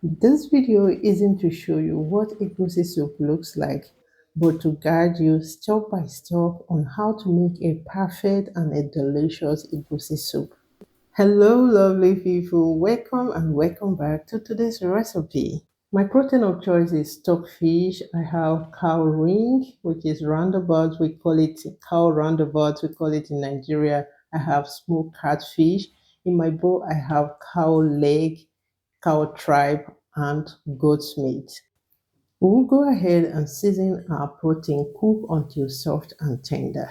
This video isn't to show you what egusi soup looks like, but to guide you step by step on how to make a perfect and a delicious egusi soup. Hello, lovely people. Welcome and welcome back to today's recipe. My protein of choice is stockfish. I have cow ring, which is roundabout. We call it cow roundabout. We call it in Nigeria. I have smoked catfish. In my bowl, I have cow leg, cow tripe, and goat's meat. We will go ahead and season our protein, cook until soft and tender.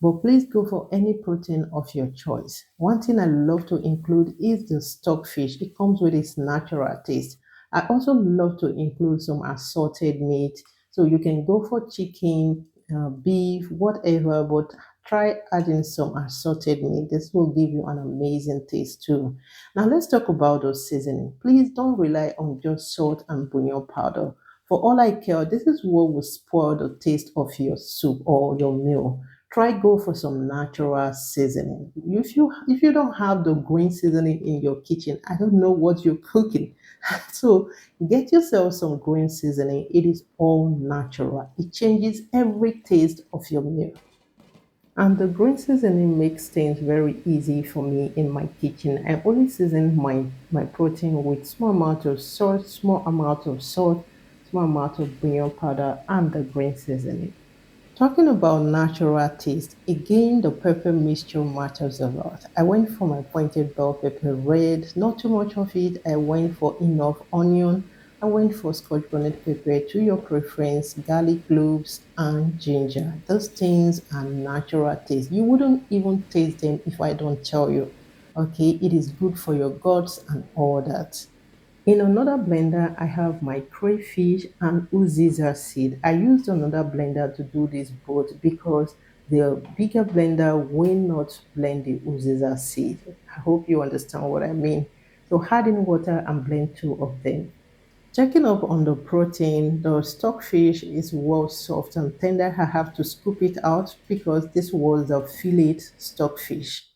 But please go for any protein of your choice. One thing I love to include is the stockfish. It comes with its natural taste. I also love to include some assorted meat. So you can go for chicken, beef, whatever, but try adding some assorted meat. This will give you an amazing taste too. Now let's talk about the seasoning. Please don't rely on just salt and bouillon powder. For all I care, this is what will spoil the taste of your soup or your meal. Try go for some natural seasoning. If you don't have the green seasoning in your kitchen, I don't know what you're cooking. So get yourself some green seasoning. It is all natural. It changes every taste of your meal. And the green seasoning makes things very easy for me in my kitchen. I only season my protein with small amount of salt, small amount of bouillon powder, and the green seasoning. Talking about natural taste, again, the pepper mixture matters a lot. I went for my pointed bell pepper red, not too much of it. I went for enough onion. I went for Scotch bonnet pepper to your preference, garlic cloves, and ginger. Those things are natural taste. You wouldn't even taste them if I don't tell you. Okay, it is good for your guts and all that. In another blender, I have my crayfish and Uziza seed. I used another blender to do this both because the bigger blender will not blend the Uziza seed. I hope you understand what I mean. So add in water and blend two of them. Checking up on the protein, the stockfish is well soft and tender. I have to scoop it out because this was the fillet stockfish.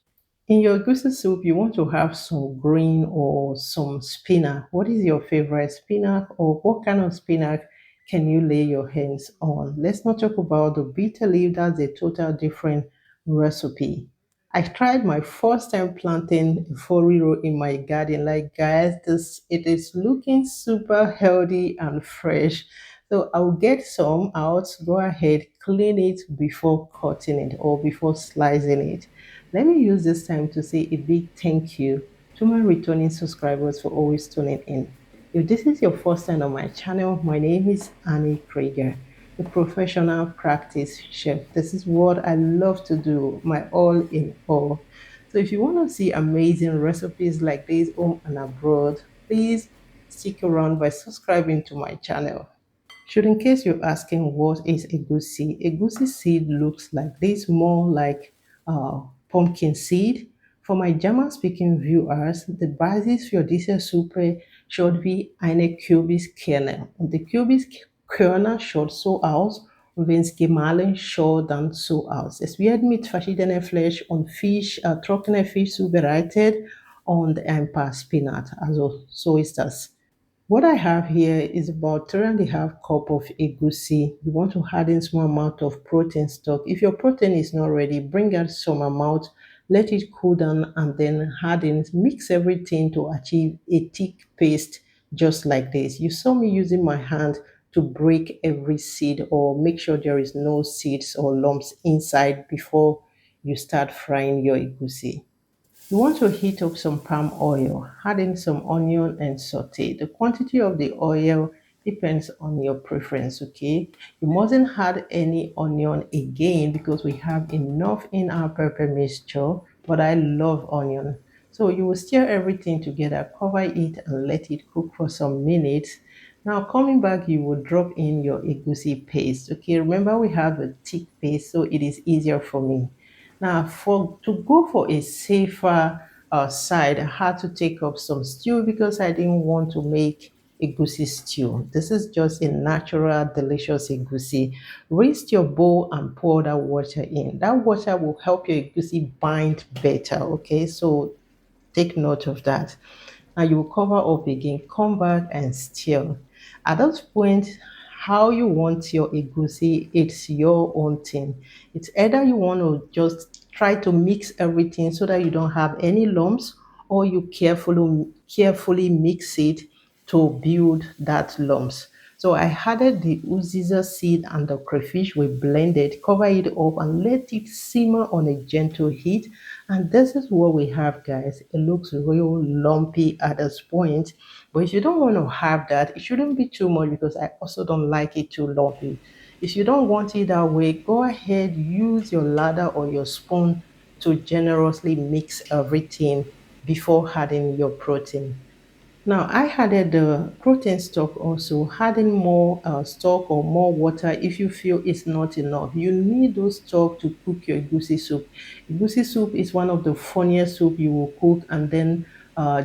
In your goosey soup, you want to have some green or some spinach. What is your favorite spinach or what kind of spinach can you lay your hands on? Let's not talk about the bitter leaf. That's a total different recipe. I tried my first time planting a 4 row in my garden. Like guys, this it is looking super healthy and fresh. So I'll get some out, go ahead, clean it before cutting it or before slicing it. Let me use this time to say a big thank you to my returning subscribers for always tuning in. If this is your first time on my channel, my name is Annie Krieger, a professional practice chef. This is what I love to do, my all in all. So if you want to see amazing recipes like this home and abroad, please stick around by subscribing to my channel. Should in case you're asking what is egusi seed looks like this, more like pumpkin seed. For my German speaking viewers, the basis for this soup should be eine Kürbiskerne. Und die Kürbiskerne schaut so aus, und wenn es gemahlen schaut dann so aus. Es wird mit verschiedenen Fleisch und Fisch, trockener Fisch zubereitet und ein paar Spinat. Also so ist das. What I have here is about 3.5 cup of egusi. You want to add in small amount of protein stock. If your protein is not ready, bring out some amount, let it cool down, and then add in, mix everything to achieve a thick paste just like this. You saw me using my hand to break every seed or make sure there is no seeds or lumps inside before you start frying your egusi. You want to heat up some palm oil, add in some onion and saute. The quantity of the oil depends on your preference, okay? You mustn't add any onion again because we have enough in our pepper mixture, but I love onion. So you will stir everything together, cover it and let it cook for some minutes. Now coming back, you will drop in your egusi paste, okay? Remember we have a thick paste, so it is easier for me. Now, for to go for a safer side, I had to take up some stew because I didn't want to make egusi stew. This is just a natural, delicious egusi. Raise your bowl and pour that water in. That water will help your egusi bind better. Okay, so take note of that. and you will cover up again, come back and stir. At that point, how you want your egusi, it's your own thing. It's either you want to just try to mix everything so that you don't have any lumps, or you carefully mix it to build that lumps. So I added the Uziza seed and the crayfish. We blended, cover it up, and let it simmer on a gentle heat. And this is what we have, guys. It looks real lumpy at this point. But if you don't want to have that, it shouldn't be too much because I also don't like it too lumpy. If you don't want it that way, go ahead, use your ladle or your spoon to generously mix everything before adding your protein. Now, I added the protein stock also, adding more stock or more water if you feel it's not enough. You need those stock to cook your egusi soup. Egusi soup is one of the funniest soup you will cook, and then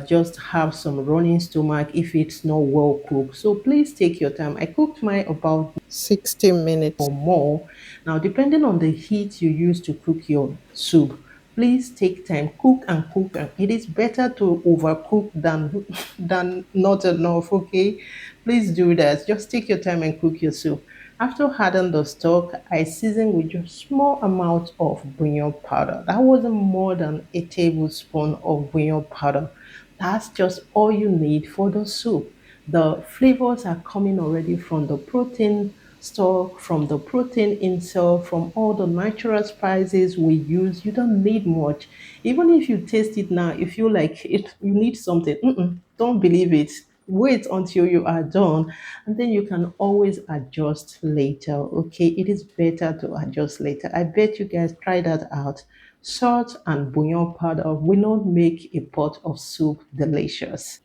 just have some running stomach if it's not well cooked. So please take your time. I cooked mine about 60 minutes or more. Now, depending on the heat you use to cook your soup, please take time, cook and cook. And it is better to overcook than than not enough. Okay, please do that. Just take your time and cook your soup. After adding the stock, I seasoned with just small amount of bouillon powder. That wasn't more than a tablespoon of bouillon powder. That's just all you need for the soup. The flavors are coming already from the protein stock, from the protein itself, from all the natural spices we use. You don't need much. Even if you taste it now, if you like it, you need something. Don't believe it. Wait until you are done, and then you can always adjust later. Okay, it is better to adjust later. I bet you guys try that out. Salt and bouillon powder will not make a pot of soup delicious.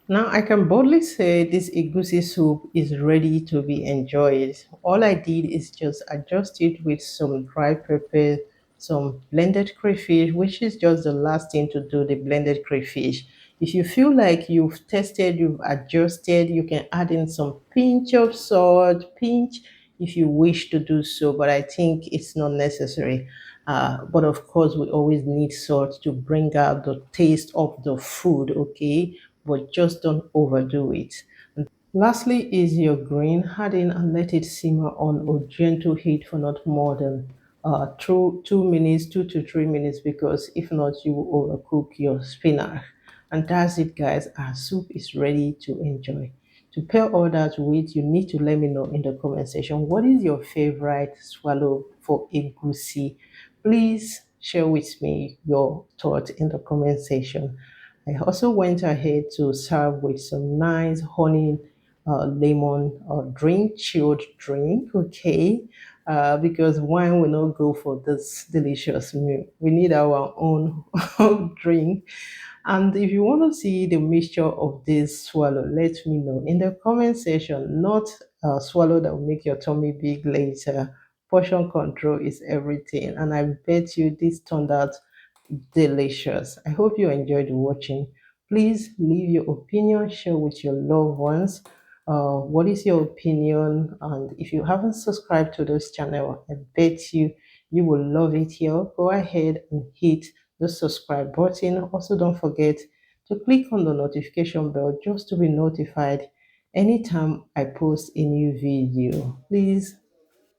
Now I can boldly say this egusi soup is ready to be enjoyed. All I did is just adjust it with some dry pepper, some blended crayfish, which is just the last thing to do, the blended crayfish. If you feel like you've tested, you've adjusted, you can add in some pinch of salt, pinch if you wish to do so, but I think it's not necessary. But of course, we always need salt to bring out the taste of the food, okay? But just don't overdo it. Lastly is your grain. Add in and let it simmer on a gentle heat for not more than 2 minutes, 2 to 3 minutes, because if not, you will overcook your spinach. And that's it, guys. Our soup is ready to enjoy. To pair all that with, you need to let me know in the comment section what is your favorite swallow for egusi. Please share with me your thoughts in the comment section. I also went ahead to serve with some nice honey lemon drink, chilled drink, okay? Because wine will not go for this delicious meal. We need our own drink. And if you want to see the mixture of this swallow, let me know in the comment section. Not a swallow that will make your tummy big later. Portion control is everything. And I bet you this turned out delicious. I hope you enjoyed watching. Please leave your opinion, share with your loved ones. What is your opinion? And if you haven't subscribed to this channel, I bet you will love it here. Go ahead and hit the subscribe button. Also, don't forget to click on the notification bell just to be notified anytime I post a new video. Please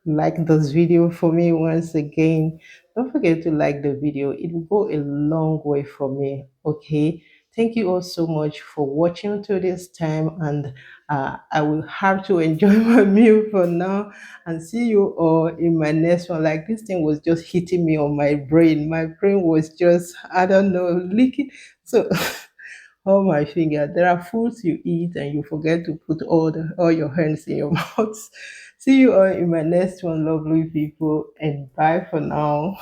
like this video for me once again. Don't forget to like the video. It will go a long way for me. Okay, thank you all so much for watching till this time, and I will have to enjoy my meal for now, and see you all in my next one. Like, this thing was just hitting me on my brain was just, I don't know, leaking. So oh my finger. There are foods you eat and you forget to put all your hands in your mouth. See you all in my next one, lovely people, and bye for now.